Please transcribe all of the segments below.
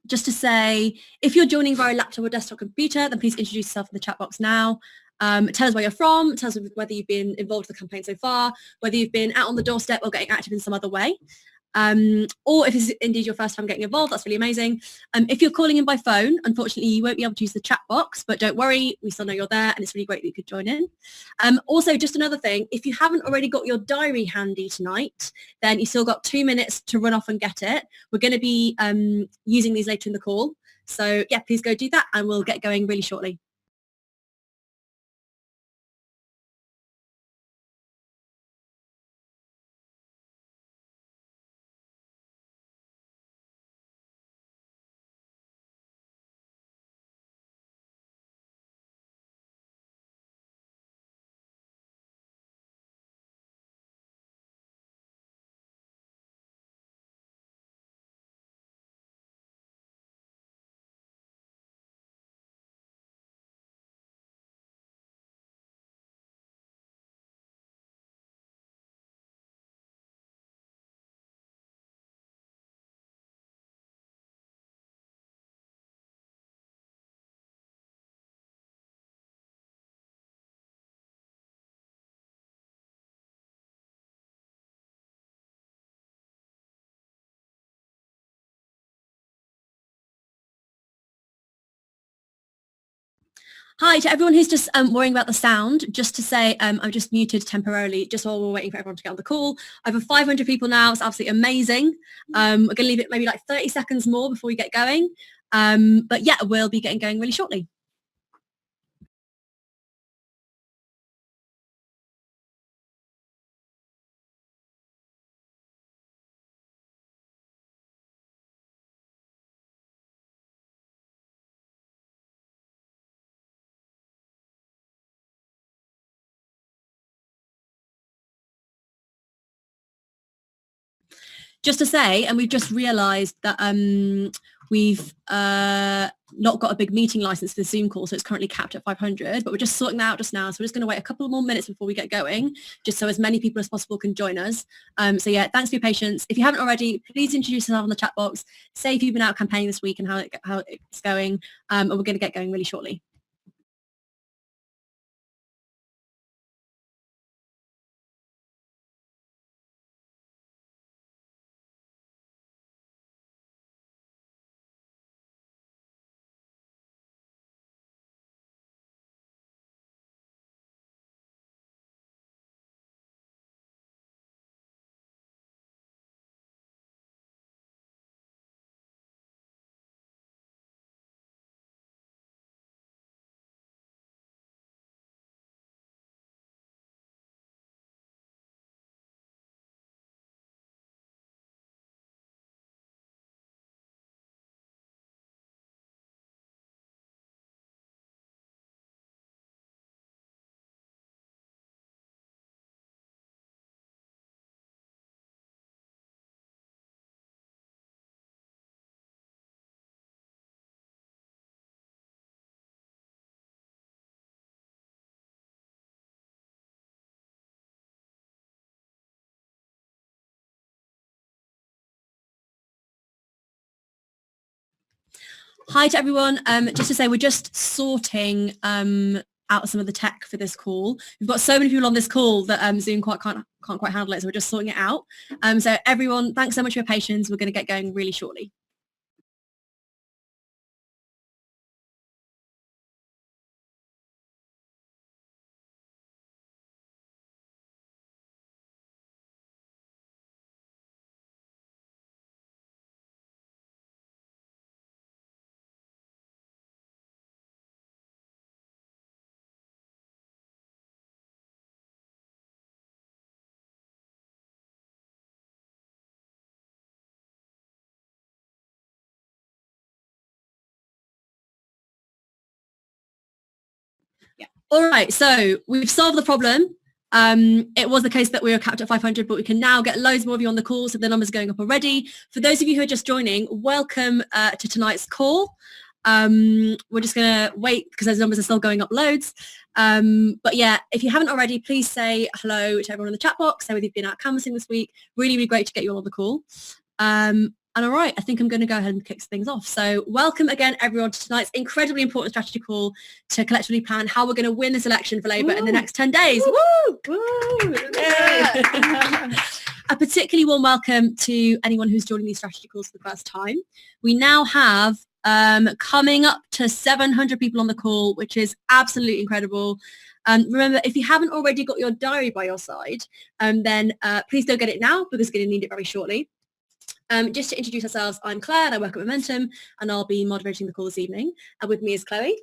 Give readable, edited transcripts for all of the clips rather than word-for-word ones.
just to say, if you're joining via laptop or desktop computer, then please introduce yourself in the chat box now. Tell us where you're from, tell us whether you've been involved in the campaign so far, whether you've been out on the doorstep or getting active in some other way. Or if it's indeed your first time getting involved, that's really amazing. If you're calling in by phone, unfortunately, you won't be able to use the chat box, but don't worry, we still know you're there and it's really great that you could join in. Also, just another thing, if you haven't already got your diary handy tonight, then you've still got 2 minutes to run off and get it. We're going to be using these later in the call. So yeah, please go do that and we'll get going really shortly. Hi to everyone who's just worrying about the sound, just to say I've just muted temporarily just while we're waiting for everyone to get on the call. Over 500 people now, it's absolutely amazing. We're going to leave it maybe like 30 seconds more before we get going. But yeah, we'll be getting going really shortly. Just to say, and we've just realised that we've not got a big meeting license for the Zoom call, so it's currently capped at 500, but we're just sorting that out just now. So we're just going to wait a couple more minutes before we get going, just so as many people as possible can join us. So yeah, thanks for your patience. If you haven't already, please introduce yourself in the chat box. Say if you've been out campaigning this week and how it's going, and we're going to get going really shortly. Hi to everyone. Just to say, we're just sorting out some of the tech for this call. We've got so many people on this call that Zoom can't quite handle it, so we're just sorting it out. So everyone, thanks so much for your patience. We're going to get going really shortly. Yeah. All right, so we've solved the problem. It was the case that we were capped at 500, but we can now get loads more of you on the call, so the numbers are going up already. For those of you who are just joining, welcome to tonight's call. We're just going to wait because those numbers are still going up loads. But yeah, if you haven't already, please say hello to everyone in the chat box. Say whether you've been out canvassing this week. Really, really great to get you all on the call. And all right, I think I'm going to go ahead and kick things off. So welcome again, everyone, to tonight's incredibly important strategy call to collectively plan how we're going to win this election for Labour in the next 10 days. Woo! Woo! A particularly warm welcome to anyone who's joining these strategy calls for the first time. We now have coming up to 700 people on the call, which is absolutely incredible. Remember, if you haven't already got your diary by your side, then please go get it now because we're going to need it very shortly. Just to introduce ourselves, I'm Claire and I work at Momentum and I'll be moderating the call this evening. And with me is Chloe,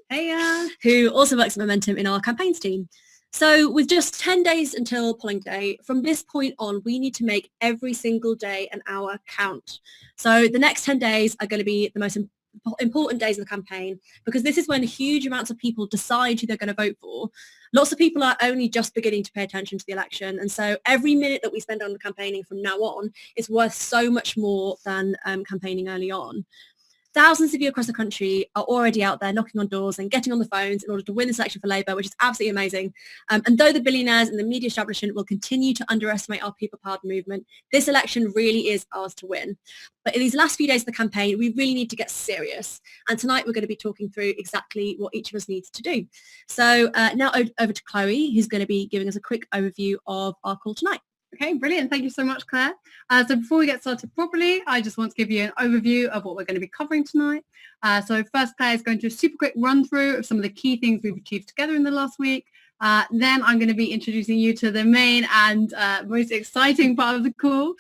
who also works at Momentum in our campaigns team. So with just 10 days until polling day, from this point on, we need to make every single day an hour count. So the next 10 days are going to be the most important days of the campaign because this is when huge amounts of people decide who they're going to vote for. Lots of people are only just beginning to pay attention to the election, and so every minute that we spend on the campaigning from now on is worth so much more than campaigning early on. Thousands of you across the country are already out there knocking on doors and getting on the phones in order to win this election for Labour, which is absolutely amazing. And though the billionaires and the media establishment will continue to underestimate our people-powered movement, this election really is ours to win. But in these last few days of the campaign, we really need to get serious. And tonight we're going to be talking through exactly what each of us needs to do. So now over to Chloe, who's going to be giving us a quick overview of our call tonight. Okay, brilliant. Thank you so much, Claire. So before we get started properly, I just want to give you an overview of what we're going to be covering tonight. So first, Claire is going to do a super quick run through of some of the key things we've achieved together in the last week. Then I'm going to be introducing you to the main and most exciting part of the call,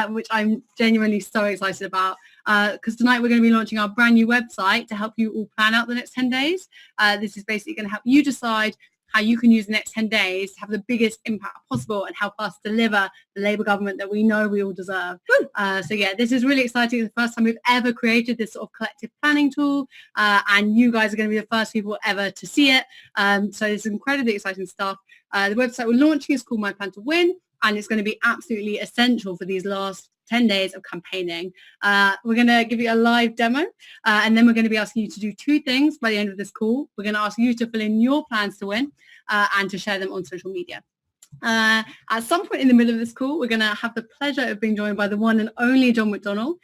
which I'm genuinely so excited about. Because tonight we're going to be launching our brand new website to help you all plan out the next 10 days. This is basically going to help you decide how you can use the next 10 days to have the biggest impact possible and help us deliver the Labour government that we know we all deserve. So yeah, this is really exciting. It's the first time we've ever created this sort of collective planning tool, and you guys are going to be the first people ever to see it. So it's incredibly exciting stuff. The website we're launching is called My Plan to Win, and it's going to be absolutely essential for these last 10 days of campaigning. We're going to give you a live demo, and then we're going to be asking you to do two things by the end of this call. We're going to ask you to fill in your plans to win and to share them on social media. At some point in the middle of this call, we're going to have the pleasure of being joined by the one and only John McDonnell.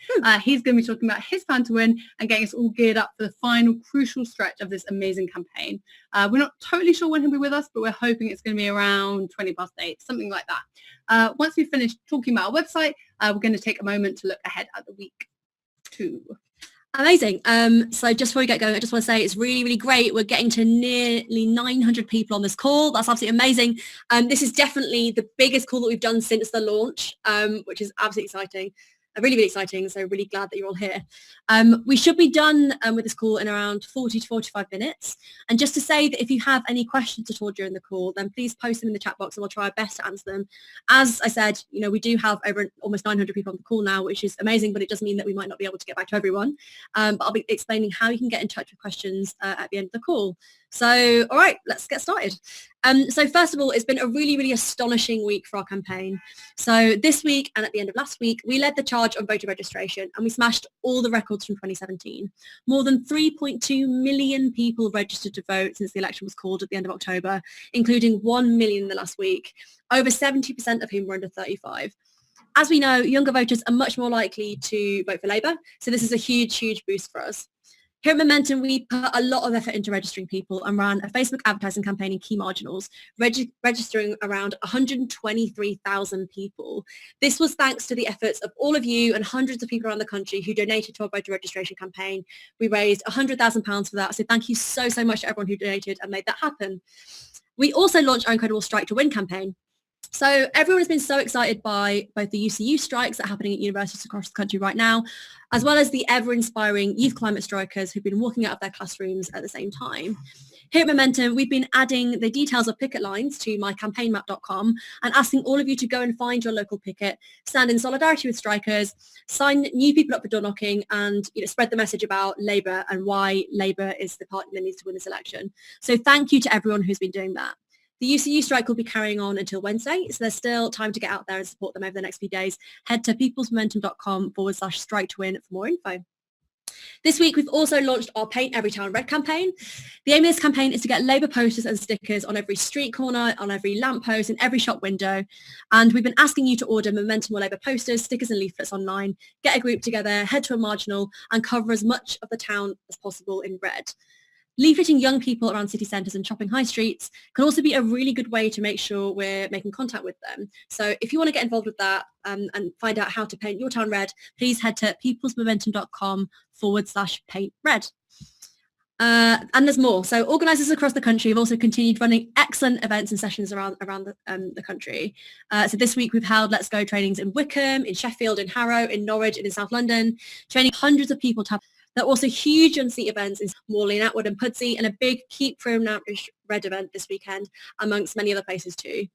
He's going to be talking about his plan to win and getting us all geared up for the final crucial stretch of this amazing campaign. We're not totally sure when he'll be with us, but we're hoping it's going to be around 8:20, something like that. Once we've finished talking about our website, we're going to take a moment to look ahead at the week 2. Amazing. So just before we get going, I just want to say it's really, really great. We're getting to nearly 900 people on this call. That's absolutely amazing. This is definitely the biggest call that we've done since the launch, which is absolutely exciting. Really, really exciting. So really glad that you're all here. We should be done with this call in around 40 to 45 minutes. And just to say that if you have any questions at all during the call, then please post them in the chat box and we'll try our best to answer them. As I said, we do have over almost 900 people on the call now, which is amazing, but it does mean that we might not be able to get back to everyone. But I'll be explaining how you can get in touch with questions at the end of the call. So, all right, let's get started. So first of all, it's been a really, really astonishing week for our campaign. So this week and at the end of last week, we led the charge on voter registration and we smashed all the records from 2017. More than 3.2 million people registered to vote since the election was called at the end of October, including 1 million in the last week, over 70% of whom were under 35. As we know, younger voters are much more likely to vote for Labour, so this is a huge, huge boost for us. Here at Momentum, we put a lot of effort into registering people and ran a Facebook advertising campaign in key marginals, registering around 123,000 people. This was thanks to the efforts of all of you and hundreds of people around the country who donated to our voter registration campaign. We raised £100,000 for that, so thank you so, so much to everyone who donated and made that happen. We also launched our incredible Strike to Win campaign. So everyone has been so excited by both the UCU strikes that are happening at universities across the country right now, as well as the ever-inspiring youth climate strikers who've been walking out of their classrooms at the same time. Here at Momentum, we've been adding the details of picket lines to mycampaignmap.com and asking all of you to go and find your local picket, stand in solidarity with strikers, sign new people up for door knocking, and spread the message about Labour and why Labour is the party that needs to win this election. So thank you to everyone who's been doing that. The UCU strike will be carrying on until Wednesday, so there's still time to get out there and support them over the next few days. Head to peoplesmomentum.com/strike to win for more info. This week, we've also launched our Paint Every Town Red campaign. The aim of this campaign is to get Labour posters and stickers on every street corner, on every lamppost, in every shop window. And we've been asking you to order Momentum or Labour posters, stickers and leaflets online, get a group together, head to a marginal and cover as much of the town as possible in red. Leafleting young people around city centres and shopping high streets can also be a really good way to make sure we're making contact with them. So if you want to get involved with that and find out how to paint your town red, please head to peoplesmomentum.com/paint red. And there's more. So organisers across the country have also continued running excellent events and sessions around the country. So this week we've held Let's Go trainings in Wickham, in Sheffield, in Harrow, in Norwich and in South London, training hundreds of people to have. There are also huge on-seat events in Morley and Atwood and Pudsey and a big Keep From Outreach Red event this weekend, amongst many other places too.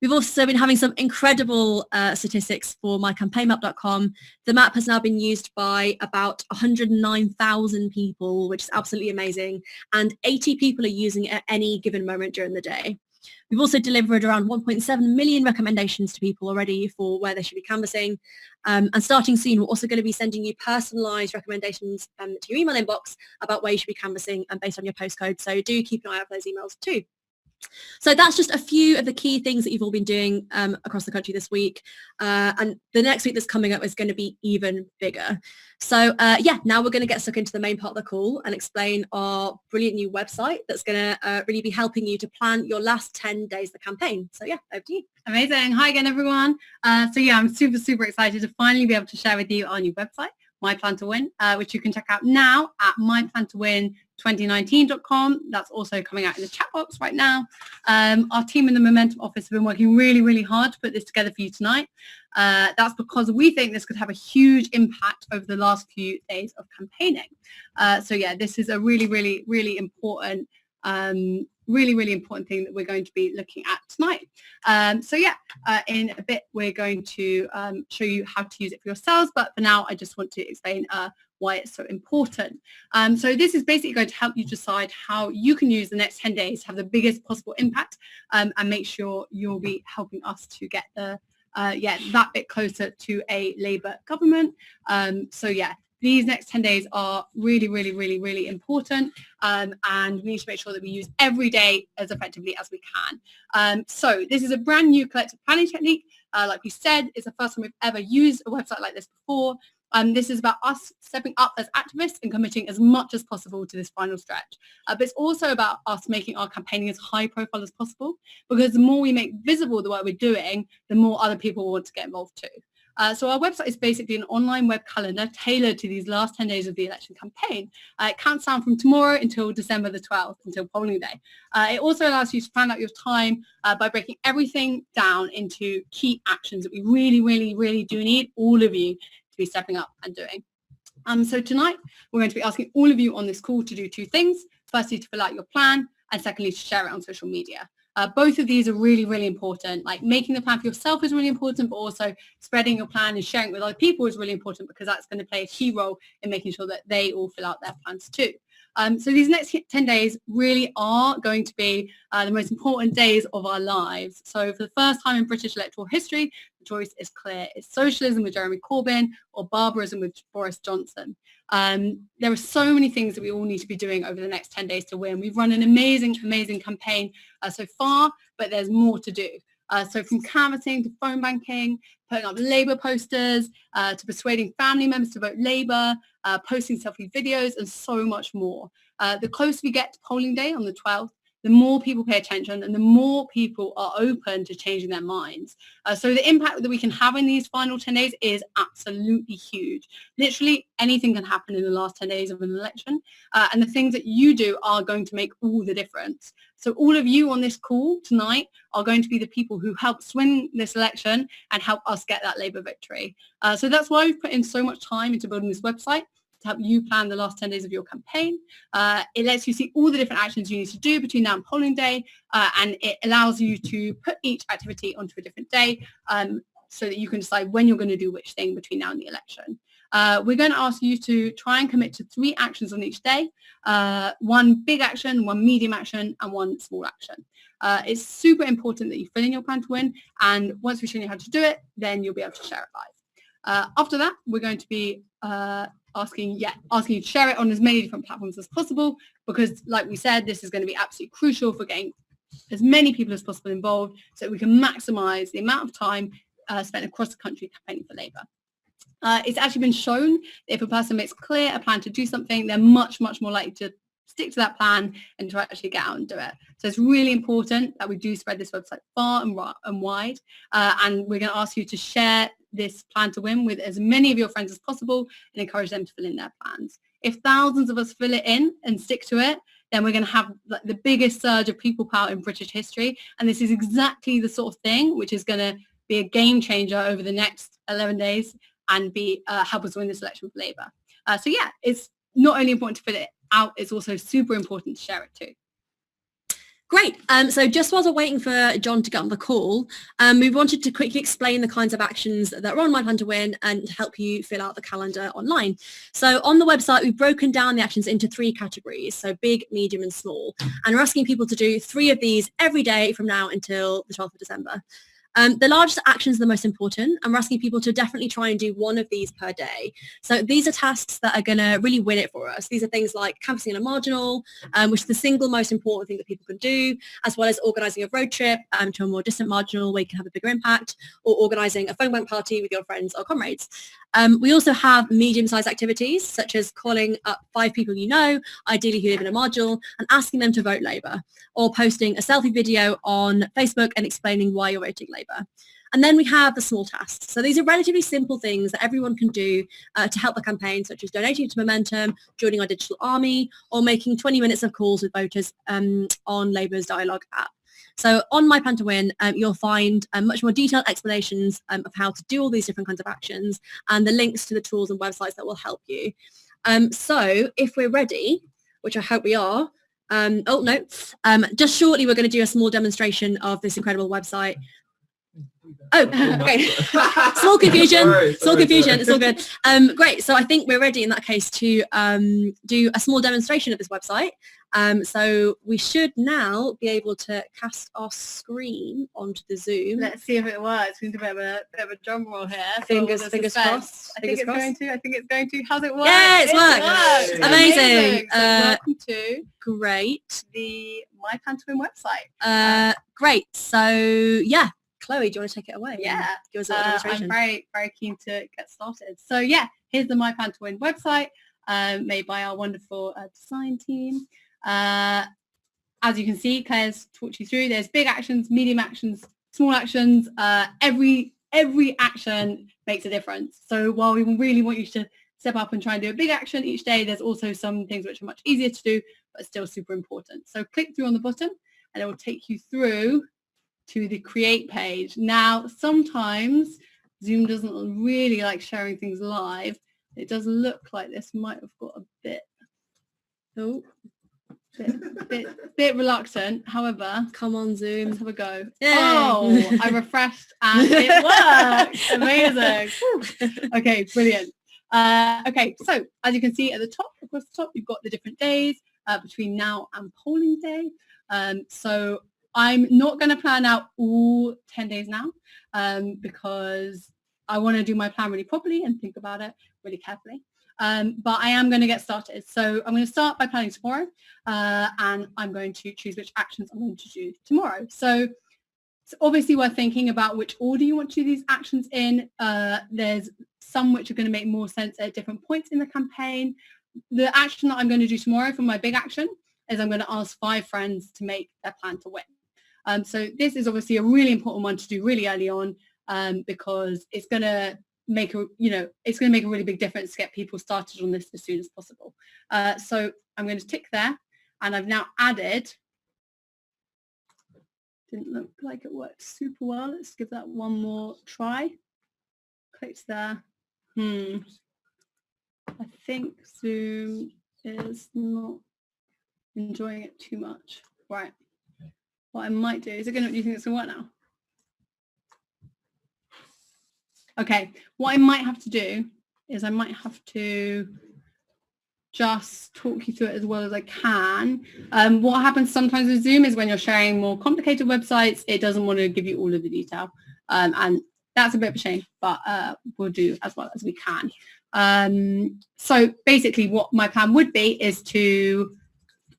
We've also been having some incredible statistics for mycampaignmap.com. The map has now been used by about 109,000 people, which is absolutely amazing, and 80 people are using it at any given moment during the day. We've also delivered around 1.7 million recommendations to people already for where they should be canvassing. And starting soon, we're also going to be sending you personalised recommendations to your email inbox about where you should be canvassing based on your postcode. So do keep an eye out for those emails too. So that's just a few of the key things that you've all been doing across the country this week. And the next week that's coming up is going to be even bigger. So yeah, now we're going to get stuck into the main part of the call and explain our brilliant new website that's going to really be helping you to plan your last 10 days of the campaign. So yeah, over to you. Amazing. Hi again, everyone. So yeah, I'm super excited to finally be able to share with you our new website, My Plan to Win, which you can check out now at myplantowin2019.com. That's also coming out in the chat box right now. Our team in the Momentum office have been working really hard to put this together for you tonight. That's because we think this could have a huge impact over the last few days of campaigning. So yeah, this is a really important really important thing that we're going to be looking at tonight. So yeah, in a bit we're going to show you how to use it for yourselves, but for now I just want to explain why it's so important. So this is basically going to help you decide how you can use the next 10 days to have the biggest possible impact and make sure you'll be helping us to get the that bit closer to a Labour government. So yeah, these next 10 days are really important, and we need to make sure that we use every day as effectively as we can. So this is a brand new collective planning technique. Like we said, it's the first time we've ever used a website like this before. This is about us stepping up as activists and committing as much as possible to this final stretch. But it's also about us making our campaigning as high profile as possible, because the more we make visible the work we're doing, the more other people want to get involved too. So our website is basically an online web calendar tailored to these last 10 days of the election campaign. It counts down from tomorrow until December the 12th, until polling day. It also allows you to plan out your time by breaking everything down into key actions that we really do need all of you to be stepping up and doing. So tonight, we're going to be asking all of you on this call to do two things. Firstly, to fill out your plan, and secondly, to share it on social media. Both of these are really important. Like making the plan for yourself is really important, but also spreading your plan and sharing it with other people is really important, because that's going to play a key role in making sure that they all fill out their plans too. So these next 10 days really are going to be the most important days of our lives. So for the first time in British electoral history, the choice is clear. It's socialism with Jeremy Corbyn or barbarism with Boris Johnson. There are so many things that we all need to be doing over the next 10 days to win. We've run an amazing campaign so far, but there's more to do. So from canvassing to phone banking, putting up Labour posters, to persuading family members to vote Labour, posting selfie videos, and so much more. The closer we get to polling day on the 12th, the more people pay attention and the more people are open to changing their minds. So the impact that we can have in these final 10 days is absolutely huge. Literally anything can happen in the last 10 days of an election, and the things that you do are going to make all the difference. So all of you on this call tonight are going to be the people who help win this election and help us get that Labour victory. So that's why we've put in so much time into building this website, to help you plan the last 10 days of your campaign. It lets you see all the different actions you need to do between now and polling day, and it allows you to put each activity onto a different day, so that you can decide when you're going to do which thing between now and the election. We're going to ask you to try and commit to 3 actions on each day, 1 big action, 1 medium action, and 1 small action. It's super important that you fill in your plan to win, and once we show you how to do it, then you'll be able to share it live. After that, we're going to be asking you to share it on as many different platforms as possible, because like we said, this is going to be absolutely crucial for getting as many people as possible involved so that we can maximize the amount of time spent across the country campaigning for Labour. It's actually been shown that if a person makes clear a plan to do something, they're much, much more likely to stick to that plan and to actually get out and do it. So it's really important that we do spread this website far and wide. And we're going to ask you to share this plan to win with as many of your friends as possible and encourage them to fill in their plans. If thousands of us fill it in and stick to it, then we're going to have like the biggest surge of people power in British history. And this is exactly the sort of thing which is going to be a game changer over the next 11 days and help us win this election for Labour. So yeah, it's not only important to fill it out, it's also super important to share it too. Great. So just while we're waiting for John to get on the call, we wanted to quickly explain the kinds of actions that are on My Plan to Win and help you fill out the calendar online. So on the website, we've broken down the actions into 3 categories, so big, medium and small. And we're asking people to do 3 of these every day from now until the 12th of December. The largest actions are the most important, and we're asking people to definitely try and do 1 of these per day. So these are tasks that are going to really win it for us. These are things like canvassing in a marginal, which is the single most important thing that people can do, as well as organising a road trip to a more distant marginal where you can have a bigger impact, or organising a phone bank party with your friends or comrades. We also have medium-sized activities, such as calling up 5 people you know, ideally who live in a marginal, and asking them to vote Labour, or posting a selfie video on Facebook and explaining why you're voting Labour. And then we have the small tasks. So these are relatively simple things that everyone can do to help the campaign, such as donating to Momentum, joining our digital army, or making 20 minutes of calls with voters on Labour's Dialogue app. So on My Plan to Win, you'll find much more detailed explanations of how to do all these different kinds of actions and the links to the tools and websites that will help you. So if we're ready, which I hope we are, just shortly we're going to do a small demonstration of this incredible website. Oh, okay. Small confusion. It's all good. Great. So I think we're ready in that case to do a small demonstration of this website. So we should now be able to cast our screen onto the Zoom. Let's see if it works. We need a bit of a drum roll here. Fingers crossed. I think it's going to. How's it work? Yeah, it's worked. Amazing. So welcome to great. The My Plan to Win website. Great. So yeah. Chloe, do you want to take it away? Yeah. Give us a little demonstration. I'm very, very keen to get started. So yeah, here's the My Plan to Win website made by our wonderful design team. As you can see, Claire's talked you through. There's big actions, medium actions, small actions. Every action makes a difference. So while we really want you to step up and try and do a big action each day, there's also some things which are much easier to do, but still super important. So click through on the button and it will take you through to the create page. Now, sometimes Zoom doesn't really like sharing things live. It does look like this might have got a bit reluctant. However, come on Zoom, let's have a go. Yay. Oh, I refreshed and it worked. Amazing. Okay, brilliant. Okay, so as you can see at the top, across the top, you've got the different days between now and polling day. So I'm not going to plan out all 10 days now because I want to do my plan really properly and think about it really carefully. But I am going to get started. So I'm going to start by planning tomorrow and I'm going to choose which actions I'm going to do tomorrow. So it's obviously worth thinking about which order you want to do these actions in. There's some which are going to make more sense at different points in the campaign. The action that I'm going to do tomorrow for my big action is I'm going to ask 5 friends to make their plan to win. So this is obviously a really important one to do really early on because it's going to make a really big difference to get people started on this as soon as possible. So I'm going to tick there, and I've now added. Didn't look like it worked super well. Let's give that one more try. Clicked there. I think Zoom is not enjoying it too much. Right. What I might do, do you think it's going to work now? Okay, what I might have to do is I might have to just talk you through it as well as I can. What happens sometimes with Zoom is when you're sharing more complicated websites, it doesn't want to give you all of the detail. And that's a bit of a shame, but we'll do as well as we can. So basically what my plan would be is to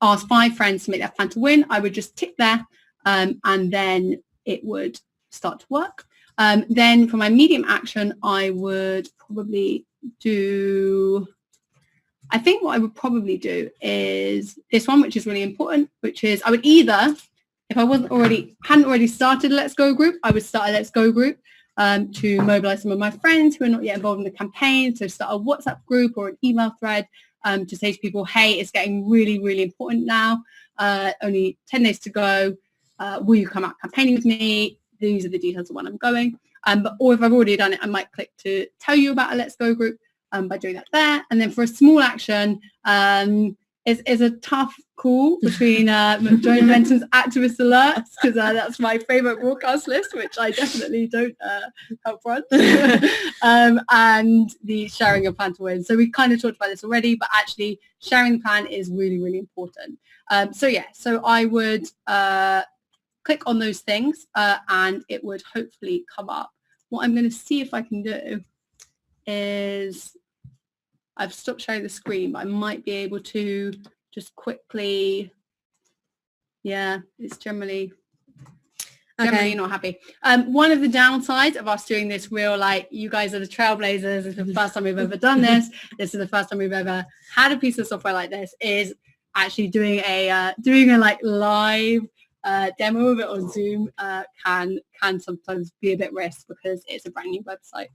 ask 5 friends to make their plan to win. I would just tick there and then it would start to work. Then for my medium action, I would probably do, I think what I would probably do is this one, which is really important, which is I would either, if I hadn't already started a Let's Go group, I would start a Let's Go group to mobilize some of my friends who are not yet involved in the campaign. So start a WhatsApp group or an email thread to say to people, hey, it's getting really, really important now. Only 10 days to go. Will you come out campaigning with me? These are the details of when I'm going. Or if I've already done it, I might click to tell you about a Let's Go group by doing that there. And then for a small action, is a tough call between Joanna Menton's activist alerts, because that's my favorite broadcast list, which I definitely don't help run, and the sharing a plan to win. So we kind of talked about this already, but actually sharing the plan is really, really important. So I would click on those things and it would hopefully come up. What I'm going to see if I can do is, I've stopped sharing the screen, but I might be able to just quickly, yeah, it's generally not happy. One of the downsides of us doing this real, like, you guys are the trailblazers, this is the first time we've ever done this, this is the first time we've ever had a piece of software like this, is actually doing a like live demo of it on Zoom can sometimes be a bit risk because it's a brand new website.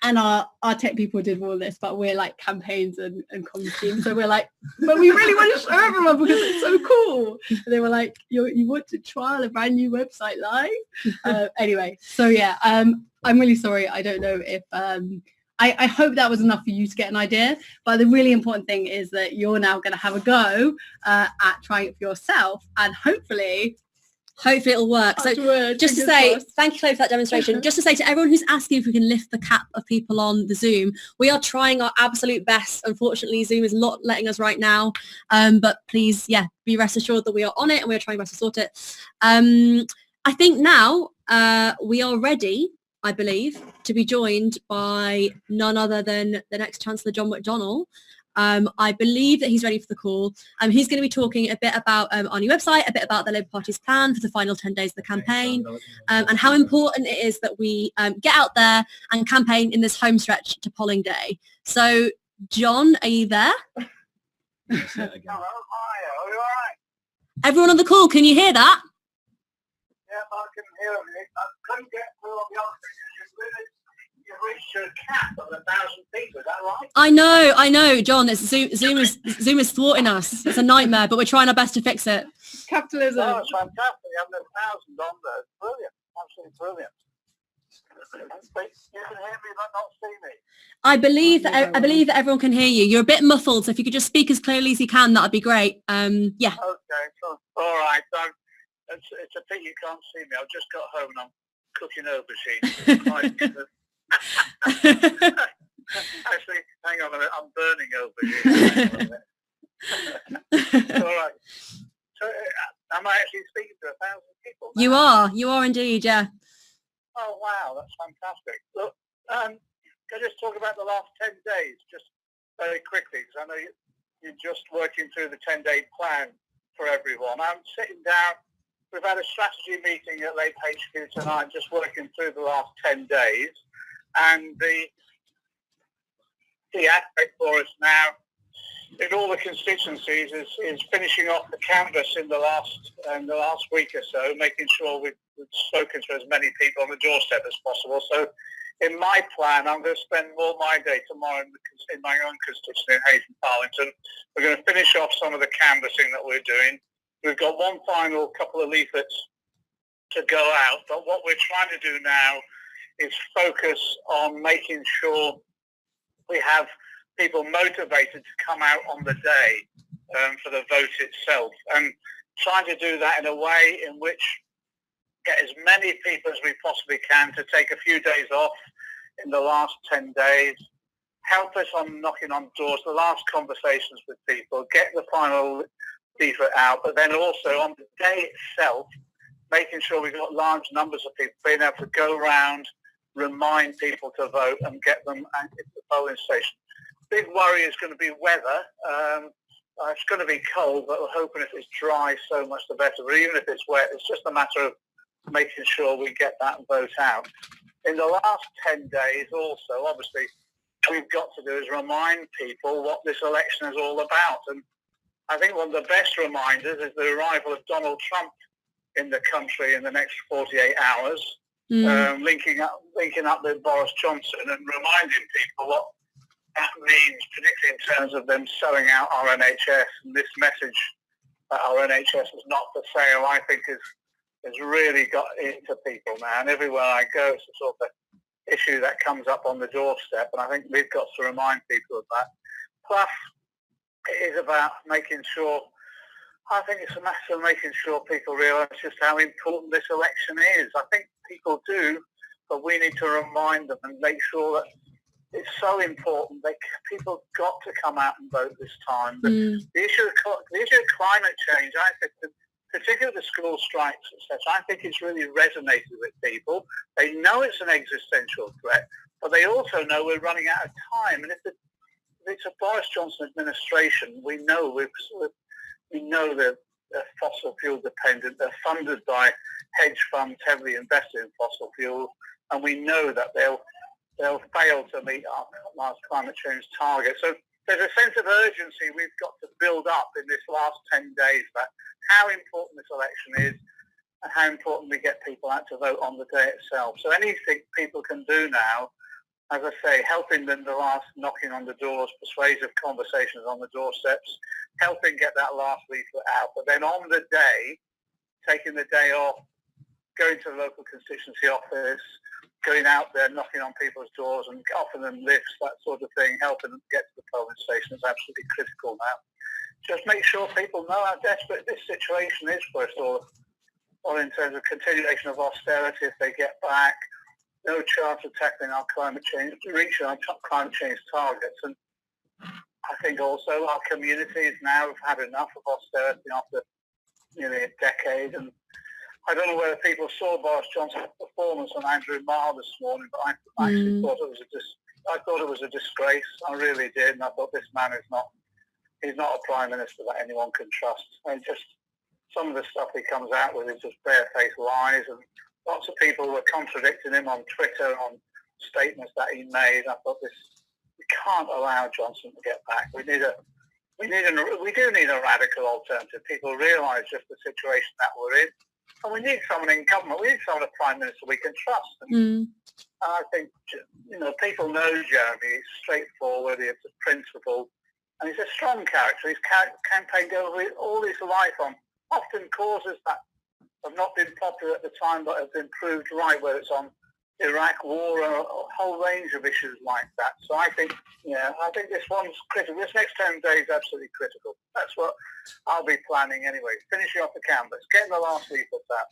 And our tech people did all this, but we're like campaigns and comms team. So we're like, but we really want to show everyone because it's so cool. And they were like, you want to trial a brand new website live? Anyway, so yeah, I'm really sorry. I don't know if, I hope that was enough for you to get an idea. But the really important thing is that you're now going to have a go at trying it for yourself, and hopefully it'll work. So just to say, thank you, Chloe, for that demonstration. Just to say to everyone who's asking if we can lift the cap of people on the Zoom, we are trying our absolute best. Unfortunately, Zoom is not letting us right now. But please, yeah, be rest assured that we are on it and we're trying best to sort it. I think now we are ready, I believe, to be joined by none other than the next Chancellor, John McDonnell. I believe that he's ready for the call. He's going to be talking a bit about our new website, a bit about the Labour Party's plan for the final 10 days of the campaign, and how important it is that we get out there and campaign in this home stretch to polling day. So, John, are you there? Hello, hi, are you all right? Everyone on the call, can you hear that? Yeah, I can hear it. I couldn't get through all the other things. You reached a cap of 1,000 people, is that right? I know, John. It's Zoom is thwarting us. It's a nightmare, but we're trying our best to fix it. Capitalism. Oh, it's fantastic. Having 1,000 on there. It's brilliant. Absolutely brilliant. You can hear me but not see me. I believe that everyone can hear you. You're a bit muffled, so if you could just speak as clearly as you can, that'd be great. Yeah. Okay, cool. All right. So it's a pity you can't see me. I've just got home and I'm cooking aubergine. Actually, hang on a minute. I'm burning aubergine. All right. So am I actually speaking to 1,000 people now? You are indeed, yeah. Oh, wow, that's fantastic. Look, can I just talk about the last 10 days, just very quickly, because I know you're just working through the 10-day plan for everyone. I'm sitting down. We've had a strategy meeting at Labour HQ tonight, just working through the last 10 days. And the aspect for us now in all the constituencies is finishing off the canvass in the last week or so, making sure we've spoken to as many people on the doorstep as possible. So in my plan, I'm going to spend more of my day tomorrow in my own constituency in Hayes and Parlington. We're going to finish off some of the canvassing that we're doing. We've got one final couple of leaflets to go out, but what we're trying to do now is focus on making sure we have people motivated to come out on the day for the vote itself, and trying to do that in a way in which get as many people as we possibly can to take a few days off in the last 10 days, help us on knocking on doors, the last conversations with people, get the final leaflet out, but then also on the day itself, making sure we've got large numbers of people, being able to go around, remind people to vote and get them into the polling station. Big worry is going to be weather. It's going to be cold, but we're hoping if it's dry, so much the better. But even if it's wet, it's just a matter of making sure we get that vote out. In the last 10 days also, obviously, we've got to do is remind people what this election is all about. And I think one of the best reminders is the arrival of Donald Trump in the country in the next 48 hours, linking up with Boris Johnson and reminding people what that means, particularly in terms of them selling out our NHS. And this message that our NHS is not for sale, I think, has really got into people now. And everywhere I go, it's a sort of issue that comes up on the doorstep. And I think we've got to remind people of that. Plus, it is about making sure, I think it's a matter of making sure people realise just how important this election is. I think people do, but we need to remind them and make sure that it's so important that people got to come out and vote this time. The issue of climate change, I think, particularly the school strikes, etc., I think it's really resonated with people. They know it's an existential threat, but they also know we're running out of time. And if it's a Boris Johnson administration, we know they're fossil fuel dependent. They're funded by hedge funds heavily invested in fossil fuel, and we know that they'll fail to meet our climate change target. So there's a sense of urgency we've got to build up in this last 10 days about how important this election is and how important we get people out to vote on the day itself. So anything people can do now, as I say, helping them the last knocking on the doors, persuasive conversations on the doorsteps, helping get that last leaflet out. But then on the day, taking the day off, going to the local constituency office, going out there, knocking on people's doors and offering them lifts, that sort of thing, helping them get to the polling station is absolutely critical now. Just make sure people know how desperate this situation is for us all, or in terms of continuation of austerity if they get back, no chance of tackling our climate change, reaching our climate change targets. And I think also our communities now have had enough of austerity after nearly a decade. And I don't know whether people saw Boris Johnson's performance on Andrew Marr this morning, but I actually thought it was a disgrace. I really did, and I thought this man he's not a prime minister that anyone can trust. And just some of the stuff he comes out with is just barefaced lies, and lots of people were contradicting him on Twitter on statements that he made. I thought we can't allow Johnson to get back. We do need a radical alternative. People realise just the situation that we're in. And we need someone in government. We need someone as Prime Minister we can trust. And I think, people know Jeremy. He's straightforward. He has a principle. And he's a strong character. He's campaigned over all his life on often causes that have not been popular at the time but have been proved right, whether it's on Iraq war or a whole range of issues like that. So I think this one's critical. This next 10 days is absolutely critical. That's what I'll be planning anyway. Finishing off the canvas, getting the last leaflets out,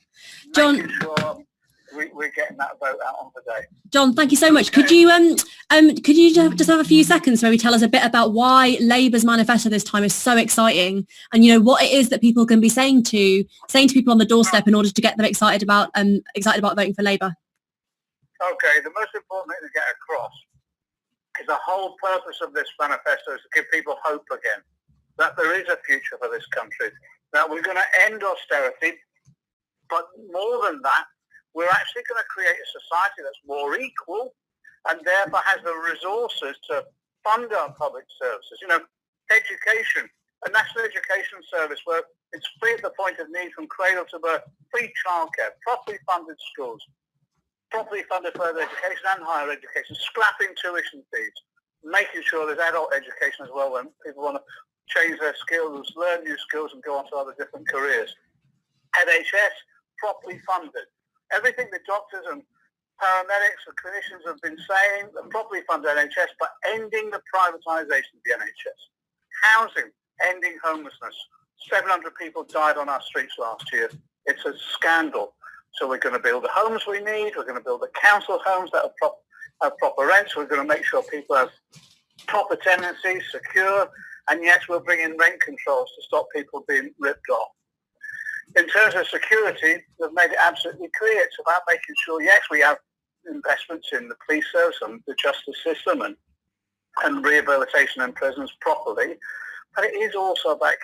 John, making sure we're getting that vote out on the day. John, thank you so much. Could you just have a few seconds to maybe tell us a bit about why Labour's manifesto this time is so exciting, and what it is that people can be saying to people on the doorstep in order to get them excited about voting for Labour? Okay, the most important thing to get across is the whole purpose of this manifesto is to give people hope again, that there is a future for this country, that we're going to end austerity, but more than that, we're actually going to create a society that's more equal and therefore has the resources to fund our public services. Education, a national education service where it's free at the point of need from cradle to birth, free childcare, properly funded schools, properly funded further education and higher education, scrapping tuition fees, making sure there's adult education as well when people want to change their skills, learn new skills and go on to other different careers. NHS, properly funded. Everything the doctors and paramedics and clinicians have been saying, the properly funded NHS, but ending the privatisation of the NHS. Housing, ending homelessness. 700 people died on our streets last year. It's a scandal. So we're going to build the homes we need. We're going to build the council homes that have proper rents. We're going to make sure people have proper tenancies, secure. And yes, we'll bring in rent controls to stop people being ripped off. In terms of security, they've made it absolutely clear. It's about making sure, yes, we have investments in the police service and the justice system and rehabilitation in prisons properly, but it is also about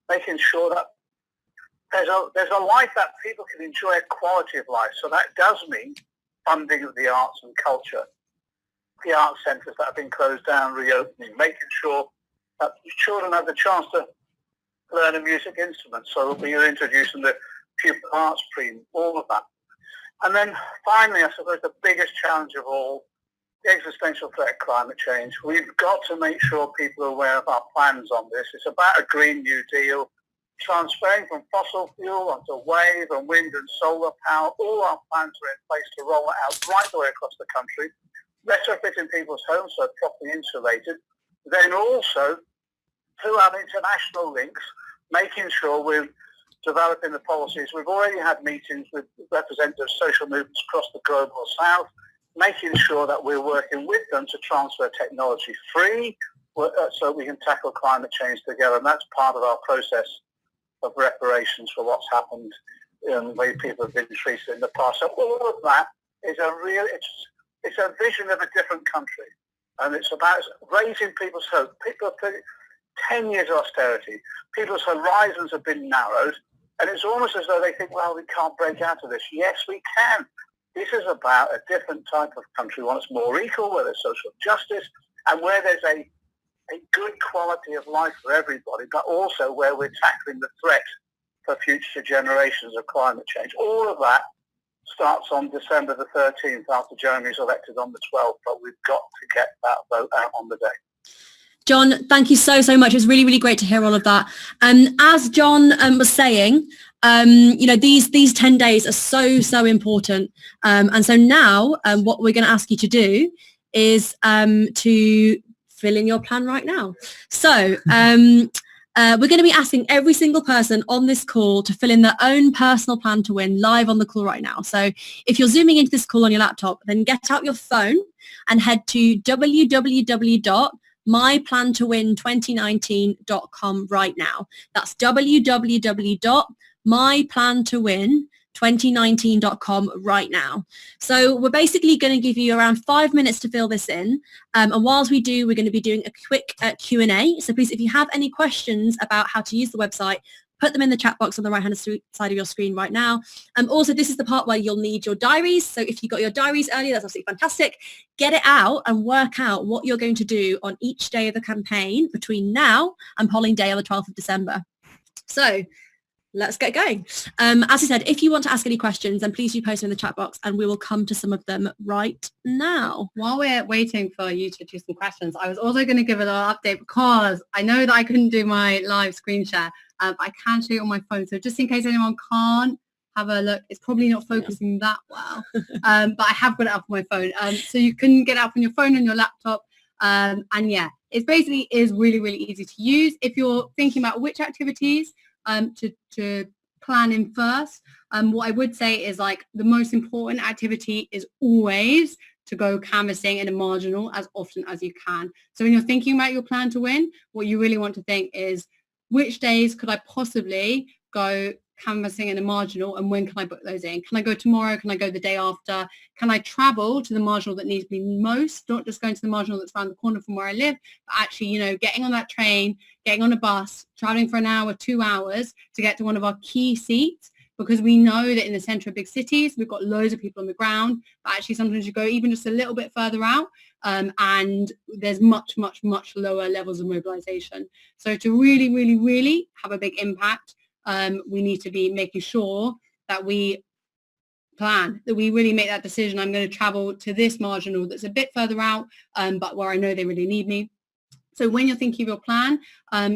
making sure that there's a life that people can enjoy, a quality of life. So that does mean funding of the arts and culture, the arts centres that have been closed down, reopening, making sure that children have the chance to learn a music instrument. So we are introducing the pupil arts stream, all of that. And then finally, I suppose the biggest challenge of all, the existential threat of climate change. We've got to make sure people are aware of our plans on this. It's about a Green New Deal, transferring from fossil fuel onto wave and wind and solar power. All our plans are in place to roll it out right the way across the country, retrofitting people's homes so they're properly insulated. Then also, through our international links, making sure we're developing the policies. We've already had meetings with representatives of social movements across the global south, making sure that we're working with them to transfer technology free so we can tackle climate change together. And that's part of our process of reparations for what's happened in the way people have been treated in the past. So all of that is it's a vision of a different country. And it's about raising people's hope. People have 10 years of austerity. People's horizons have been narrowed. And it's almost as though they think, well, we can't break out of this. Yes, we can. This is about a different type of country, one that's more equal, where there's social justice, and where there's a good quality of life for everybody, but also where we're tackling the threat for future generations of climate change. All of that starts on December the 13th after Jeremy's elected on the 12th, but we've got to get that vote out on the day. John, thank you so much. It was really, really great to hear all of that. As John was saying, these 10 days are so important. And so now what we're going to ask you to do is to fill in your plan right now. So we're going to be asking every single person on this call to fill in their own personal plan to win live on the call right now. So if you're zooming into this call on your laptop, then get out your phone and head to www.myplantowin2019.com right now. That's www.myplantowin2019.com right now. So we're basically going to give you around 5 minutes to fill this in. And whilst we do, we're going to be doing a quick Q&A. So please, if you have any questions about how to use the website, put them in the chat box on the right-hand side of your screen right now. Also, this is the part where you'll need your diaries. So if you got your diaries earlier, that's absolutely fantastic. Get it out and work out what you're going to do on each day of the campaign between now and polling day on the 12th of December. So let's get going. As I said, if you want to ask any questions, then please do post them in the chat box and we will come to some of them right now. While we're waiting for you to choose some questions, I was also going to give a little update because I know that I couldn't do my live screen share. I can show it on my phone. So just in case anyone can't have a look, it's probably not focusing that well. But I have got it up on my phone. So you can get it up on your phone and your laptop. And yeah, it basically is really, really easy to use. If you're thinking about which activities to plan in first, what I would say is like the most important activity is always to go canvassing in a marginal as often as you can. So when you're thinking about your plan to win, what you really want to think is which days could I possibly go canvassing in a marginal and when can I book those in? Can I go tomorrow? Can I go the day after? Can I travel to the marginal that needs me most? Not just going to the marginal that's around the corner from where I live, but actually, getting on that train, getting on a bus, traveling for an hour, 2 hours to get to one of our key seats, because we know that in the centre of big cities, we've got loads of people on the ground, but actually sometimes you go even just a little bit further out and there's much lower levels of mobilisation. So to really, really, really have a big impact, we need to be making sure that we plan, that we really make that decision. I'm going to travel to this marginal that's a bit further out, but where I know they really need me. So when you're thinking of your plan,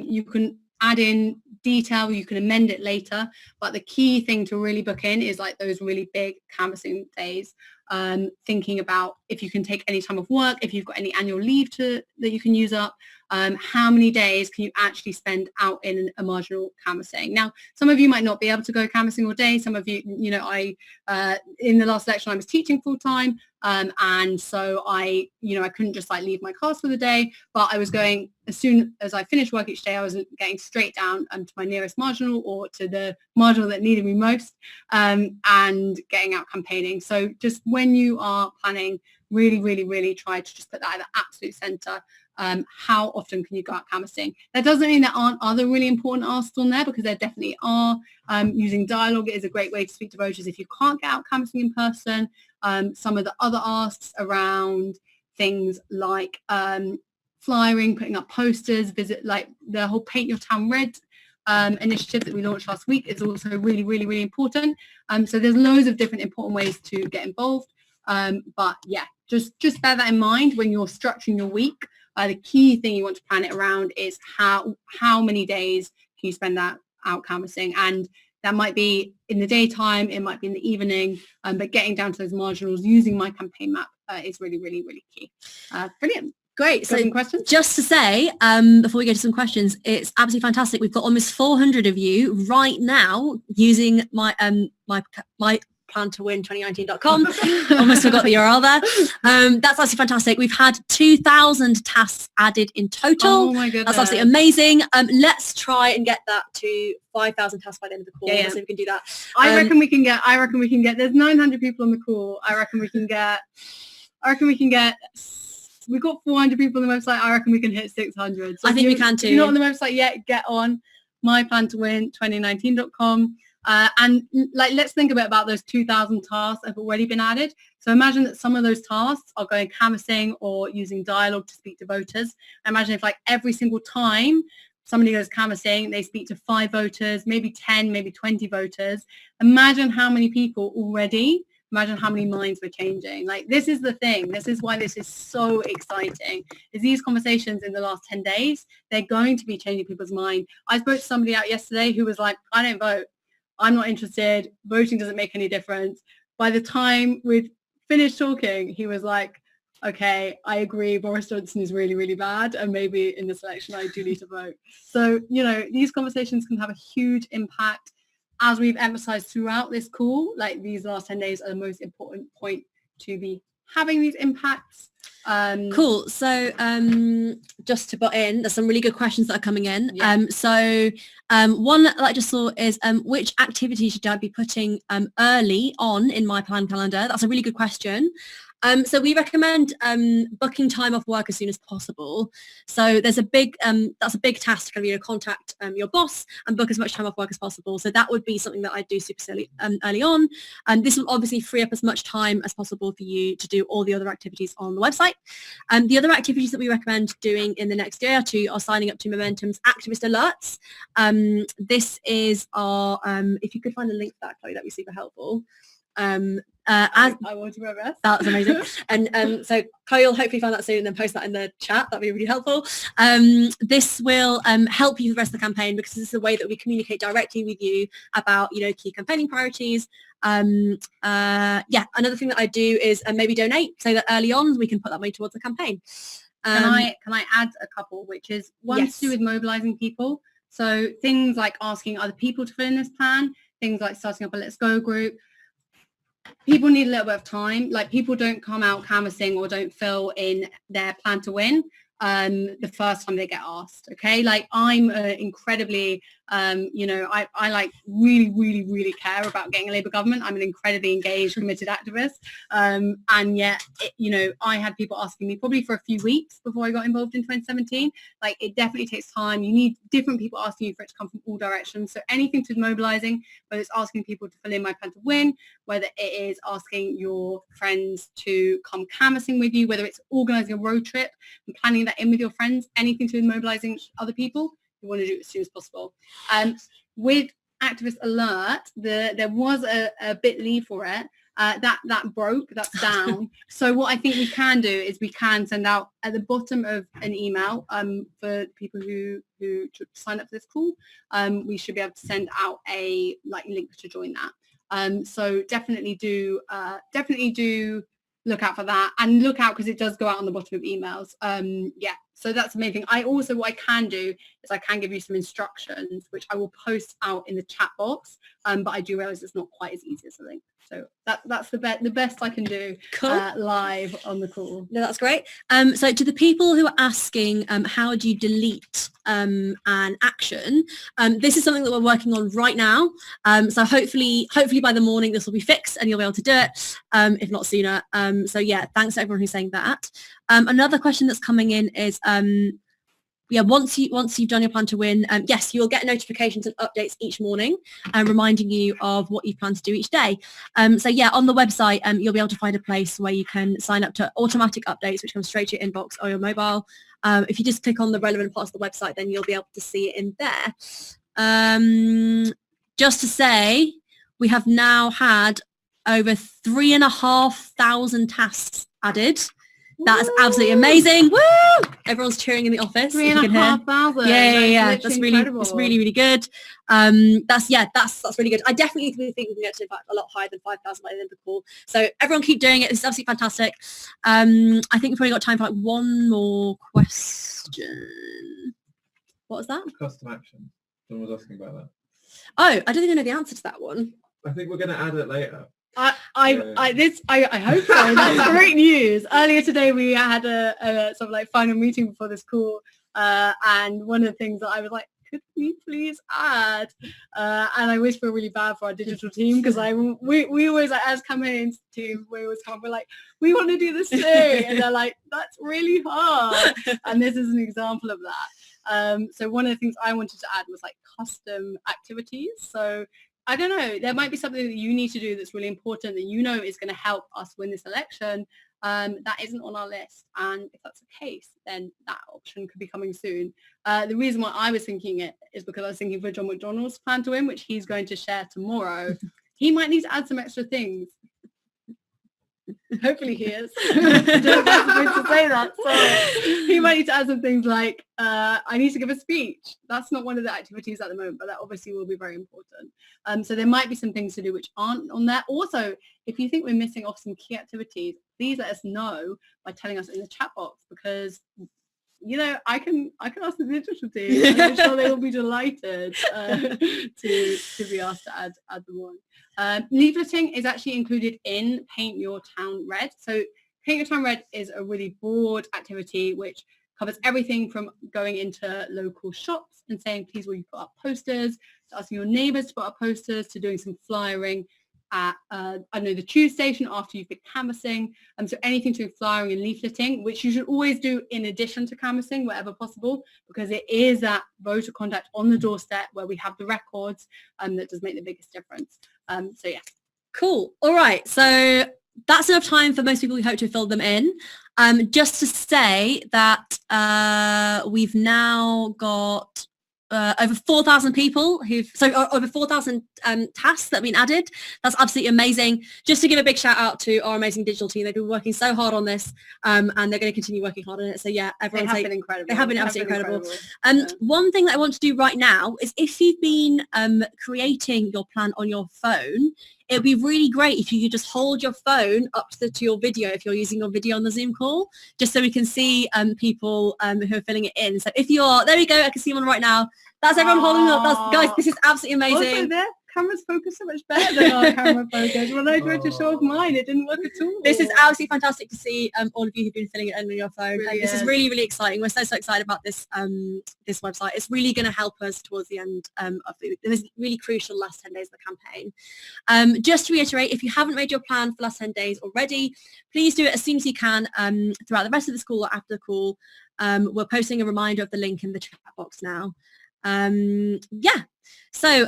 you can add in detail, you can amend it later, but the key thing to really book in is like those really big canvassing days. thinking about if you can take any time off work, if you've got any annual leave that you can use up, how many days can you actually spend out in a marginal canvassing. Now, some of you might not be able to go canvassing all day. Some of you, I in the last election I was teaching full time, and so I couldn't just like leave my class for the day, but I was going, as soon as I finished work each day, I was getting straight down to my nearest marginal or to the marginal that needed me most, and getting out campaigning. So just when you are planning, really, really, really try to just put that at the absolute centre. How often can you go out canvassing? That doesn't mean there aren't other really important asks on there, because there definitely are. Using dialogue is a great way to speak to voters if you can't get out canvassing in person. Some of the other asks around things like flyering, putting up posters, like the whole Paint Your Town Red initiative that we launched last week is also really, really, really important. So there's loads of different important ways to get involved. But yeah, just bear that in mind when you're structuring your week. The key thing you want to plan it around is how many days can you spend that out canvassing, and that might be in the daytime, it might be in the evening, but getting down to those marginals using my campaign map is really, really, really key. Brilliant. Great. So questions? Just to say, before we go to some questions, it's absolutely fantastic. We've got almost 400 of you right now using my plan to win 2019.com. Almost forgot the URL there. That's absolutely fantastic. We've had 2,000 tasks added in total. Oh my goodness. That's absolutely amazing. Let's try and get that to 5,000 tasks by the end of the call. Yeah. So we can do that. I reckon we can get, there's 900 people on the call. I reckon we can get, we've got 400 people on the website. I reckon we can hit 600. So I think we can too. If you're not on the website yet, get on myplantowin2019.com. And like, let's think a bit about those 2,000 tasks that have already been added. So imagine that some of those tasks are going canvassing or using dialogue to speak to voters. Imagine if like every single time somebody goes canvassing, they speak to 5 voters, maybe 10, maybe 20 voters. Imagine how many people already, imagine how many minds we're changing. Like, this is the thing. This is why this is so exciting, is these conversations in the last 10 days, they're going to be changing people's mind. I spoke to somebody out yesterday who was like, I don't vote. I'm not interested. Voting doesn't make any difference. By the time we'd finished talking, he was like, okay, I agree. Boris Johnson is really, really bad. And maybe in this election, I do need to vote. So, these conversations can have a huge impact. As we've emphasized throughout this call, like, these last 10 days are the most important point to be having these impacts. Cool. So just to butt in, there's some really good questions that are coming in. Yeah. One that I just saw is which activity should I be putting early on in my plan calendar? That's a really good question. So we recommend booking time off work as soon as possible. So there's that's a big task to contact your boss and book as much time off work as possible. So that would be something that I do super early on. This will obviously free up as much time as possible for you to do all the other activities on the website. The other activities that we recommend doing in the next day or two are signing up to Momentum's activist alerts. This is our, if you could find a link for that, Chloe, that'd be super helpful. I want to remember. That's amazing. And so Chloe will hopefully find that soon and then post that in the chat. That'd be really helpful. This will help you for the rest of the campaign, because this is a way that we communicate directly with you about, key campaigning priorities. Another thing that I do is maybe donate, so that early on we can put that money towards the campaign. Can I add a couple, which is one Yes. to do with mobilizing people. So things like asking other people to fill in this plan, things like starting up a Let's Go group. People need a little bit of time. Like, people don't come out canvassing or don't fill in their plan to win the first time they get asked. Okay, like, I'm incredibly I like really, really, really care about getting a Labour government. I'm an incredibly engaged, committed activist, and yet I had people asking me probably for a few weeks before I got involved in 2017. Like, it definitely takes time. You need different people asking you for it to come from all directions. So anything to mobilizing, whether it's asking people to fill in my plan to win, whether it is asking your friends to come canvassing with you, whether it's organizing a road trip and planning that in with your friends, anything to do with mobilizing other people, you want to do it as soon as possible. With Activist Alert, there was a bit.ly for it that broke, that's down. So what I think we can do is we can send out at the bottom of an email for people who sign up for this call. We should be able to send out a link to join that. So definitely do look out for that, and look out because it does go out on the bottom of emails. Yeah, so that's amazing. What I can do is I can give you some instructions, which I will post out in the chat box. But I do realize it's not quite as easy as I think. So that's the best I can do. Cool. Live on the call. No, that's great. So to the people who are asking, how do you delete an action? This is something that we're working on right now. So hopefully by the morning this will be fixed and you'll be able to do it, if not sooner. So yeah, thanks to everyone who's saying that. Another question that's coming in is, once you've done your plan to win, yes, you will get notifications and updates each morning, reminding you of what you plan to do each day. So yeah, on the website, you'll be able to find a place where you can sign up to automatic updates, which come straight to your inbox or your mobile. If you just click on the relevant parts of the website, then you'll be able to see it in there. Just to say, we have now had over 3,500 tasks added. That's absolutely amazing. Woo! Everyone's cheering in the office. 3,500. Yeah. That's really, incredible. it's really, really good. That's really good. I definitely think we can get to a lot higher than 5,000 by the end of the call. So everyone keep doing it. It's absolutely fantastic. I think we've probably got time for like one more question. What was that? Custom action. Someone was asking about that. Oh, I don't think I know the answer to that one. I think we're going to add it later. I hope so. That's great news. Earlier today we had a sort of like final meeting before this call, and one of the things that I was like, could we please add? And I wish we were really bad for our digital team, because we always, like, as campaigns team, we always come up, we're like, we want to do this too, and they're like, that's really hard. And this is an example of that. So one of the things I wanted to add was like custom activities. So I don't know, there might be something that you need to do that's really important that you know is going to help us win this election, that isn't on our list. And if that's the case, then that option could be coming soon. The reason why I was thinking it is because I was thinking for John McDonnell's plan to win, which he's going to share tomorrow. He might need to add some extra things. Hopefully he is. I don't know if I'm supposed to say that. So he might need to add some things like, I need to give a speech. That's not one of the activities at the moment, but that obviously will be very important. So there might be some things to do which aren't on there. Also, if you think we're missing off some key activities, please let us know by telling us in the chat box, because you know, I can ask the digital team. I'm sure they will be delighted to be asked to add them on. Leafleting is actually included in Paint Your Town Red. So Paint Your Town Red is a really broad activity which covers everything from going into local shops and saying, please will you put up posters, to asking your neighbours to put up posters, to doing some flyering at, the tube station after you've been canvassing. So anything to do with flyering and leafleting, which you should always do in addition to canvassing wherever possible, because it is that voter contact on the doorstep where we have the records, that does make the biggest difference. So yeah. Cool. All right. So that's enough time for most people. We hope to fill them in. Just to say that we've now got over 4,000 people over 4,000 tasks that have been added. That's absolutely amazing. Just to give a big shout out to our amazing digital team. They've been working so hard on this, and they're going to continue working hard on it. So yeah, everyone, they have been incredible. They have been absolutely incredible. One thing that I want to do right now is, if you've been creating your plan on your phone, it would be really great if you could just hold your phone up to your video if you're using your video on the Zoom call, just so we can see people who are filling it in. So if you're, there we go, I can see one right now. That's everyone holding up. Guys, this is absolutely amazing. Also, their cameras focus so much better than our camera focus. When I tried to show off mine, it didn't work at all. This is absolutely fantastic to see all of you who've been filling it in on your phone. This is really, really exciting. We're so excited about this this website. It's really going to help us towards the end of this really crucial last 10 days of the campaign. Just to reiterate, if you haven't made your plan for last 10 days already, please do it as soon as you can throughout the rest of this call or after the call. We're posting a reminder of the link in the chat box now. So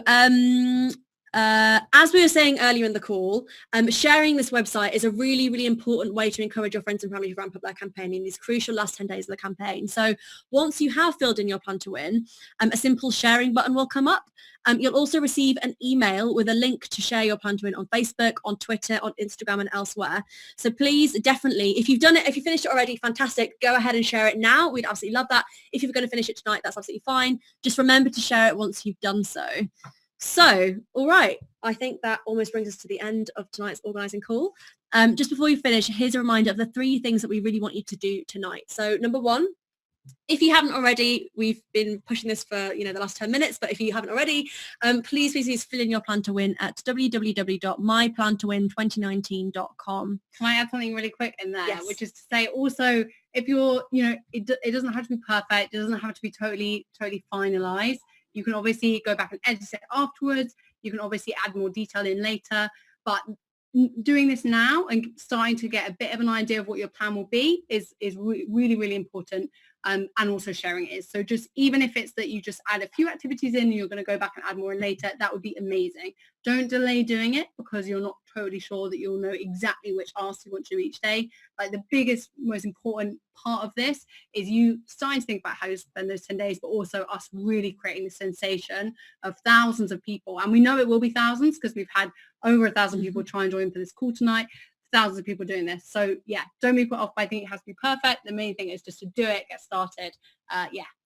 as we were saying earlier in the call, sharing this website is a really, really important way to encourage your friends and family to ramp up their campaign in these crucial last 10 days of the campaign. So once you have filled in your plan to win, a simple sharing button will come up. You'll also receive an email with a link to share your plan to win on Facebook, on Twitter, on Instagram, and elsewhere. So please, definitely, if you've done it, if you finished it already, fantastic. Go ahead and share it now. We'd absolutely love that. If you're going to finish it tonight, that's absolutely fine. Just remember to share it once you've done so. So, all right, I think that almost brings us to the end of tonight's organising call. Just before we finish, here's a reminder of the 3 things that we really want you to do tonight. So number 1, if you haven't already, we've been pushing this for the last 10 minutes, but if you haven't already, please fill in your plan to win at www.myplantowin2019.com. Can I add something really quick in there? Yes. Which is to say also, if you're, it doesn't have to be perfect. It doesn't have to be totally finalized. You can obviously go back and edit it afterwards. You can obviously add more detail in later, but doing this now and starting to get a bit of an idea of what your plan will be is really, really important. And also sharing it is. So just even if it's that you just add a few activities in and you're going to go back and add more in later, that would be amazing. Don't delay doing it because you're not totally sure that you'll know exactly which asks you want to do each day. Like the biggest, most important part of this is you starting to think about how you spend those 10 days, but also us really creating the sensation of thousands of people. And we know it will be thousands because we've had over 1,000 people try and join for this call tonight. Thousands of people doing this. So yeah, don't be put off by thinking it has to be perfect. The main thing is just to do it, get started.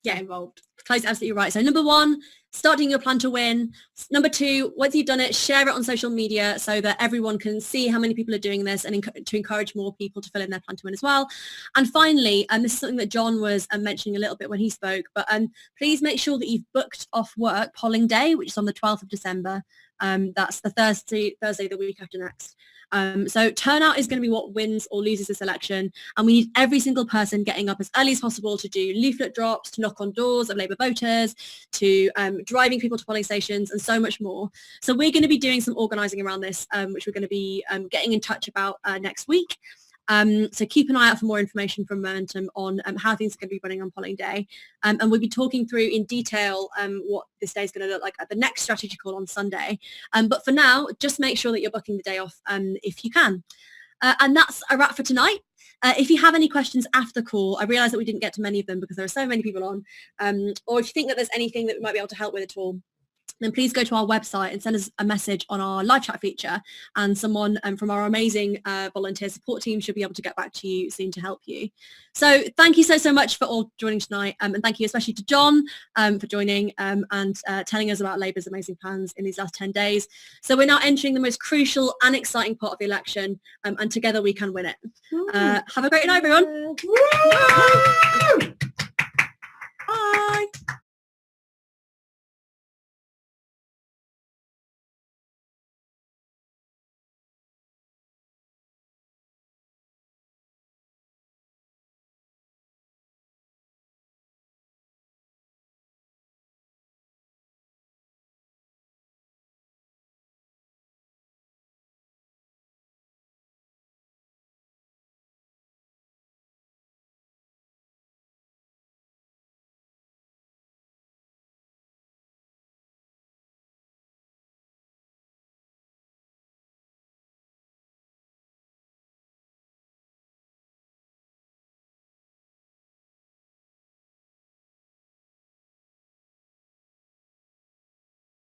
Get involved. Clay's absolutely right. So number 1, starting your plan to win. Number 2, once you've done it, share it on social media so that everyone can see how many people are doing this and to encourage more people to fill in their plan to win as well. And finally, and this is something that John was mentioning a little bit when he spoke, but please make sure that you've booked off work polling day, which is on the 12th of December. That's the Thursday the week after next. So turnout is going to be what wins or loses this election, and we need every single person getting up as early as possible to do leaflet drops, to knock on doors of Labour voters, to driving people to polling stations and so much more. So we're going to be doing some organising around this, which we're going to be getting in touch about next week. So keep an eye out for more information from Momentum on how things are going to be running on polling day. And we'll be talking through in detail what this day is going to look like at the next strategy call on Sunday. But for now, just make sure that you're booking the day off if you can. And that's a wrap for tonight. If you have any questions after the call, I realise that we didn't get to many of them because there are so many people on, or if you think that there's anything that we might be able to help with at all, then please go to our website and send us a message on our live chat feature, and someone from our amazing volunteer support team should be able to get back to you soon to help you. So thank you so much for all joining tonight, and thank you especially to John for joining and telling us about Labour's amazing plans in these last 10 days. So we're now entering the most crucial and exciting part of the election, and together we can win it. Have a great night, everyone.